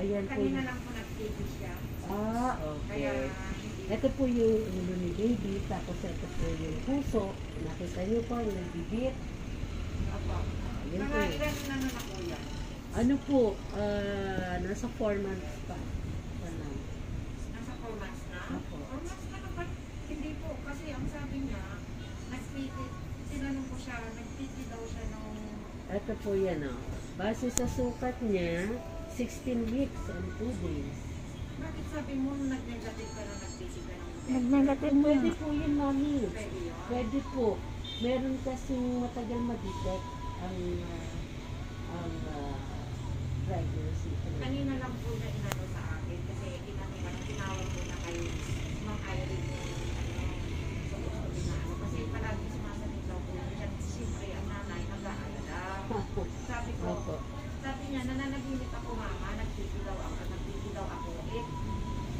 Ayan po. Kanina lang po nag-baby siya. Okay. Kaya, Ito po yung ulo ni baby, tapos ito po yung puso. Nakita niyo po, yung nagbibit. Opo. Ayan po. Mga ilan na na po yan? Ano po, nasa 4 months pa. Lang. Nasa 4 months na? Opo. 4 months na naman. Hindi po, kasi ang sabi niya, tinanong ko siya, nag-PT daw siya nung... Ito po yan o. Base sa sukat niya, 16 weeks and 2 days. Bakit sabi mo nag-negative ka na nag-PT ka nung... Nag-negative mo. Pwede po yun, mami. Pwede yun? Pwede po. Meron kasing matagal ma-detect ang pregnancy. Kanina lang po na inano sa akin kasi tinawag ko na kayo Ma'am Irene yung kasi palagi sumasalit daw po siya. Siyempre ang nanay nag-aalala. Sabi niya, nananaginip ako mama, nagpiti daw ako.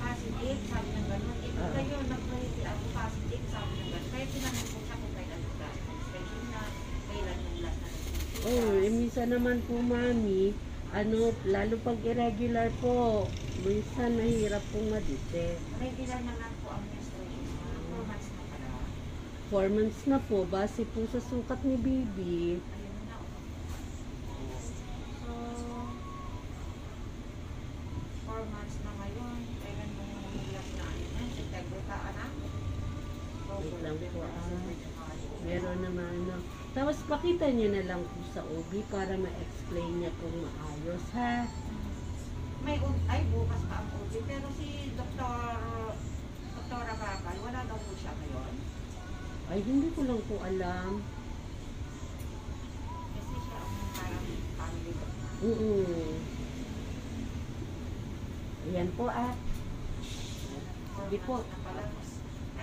Positive, sabi ng gano'n. Kayo, nag-piti ako positive, sabi ng gano'n. Kaya tinanong ko siya kung kailan yung last na schedule na, kailan yung last na minsan naman po, mami, lalo pag irregular po, minsan nahirap pong ma-detect. regular naman po ang menstruation. 4 months na pala. 4 months na po, base po sa sukat ni baby. Ayun na. So, 4 months na ngayon. Kailan mo last na September ka, anak? Wait lang po, meron naman, Tapos pakita niyo na lang po sa OB para ma-explain niya kung maayos, ha? Bukas pa ang OB. Pero si Doktora Bakal, wala daw po siya ngayon. Ay, hindi ko lang po alam. Kasi siya ang parang family doctor. Ayan po, Sige po.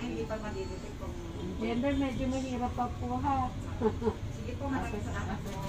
Ay, hindi pa madidetect kung... Gender, medyo mahirap pa po, ha? Sige po, maraming salamat po.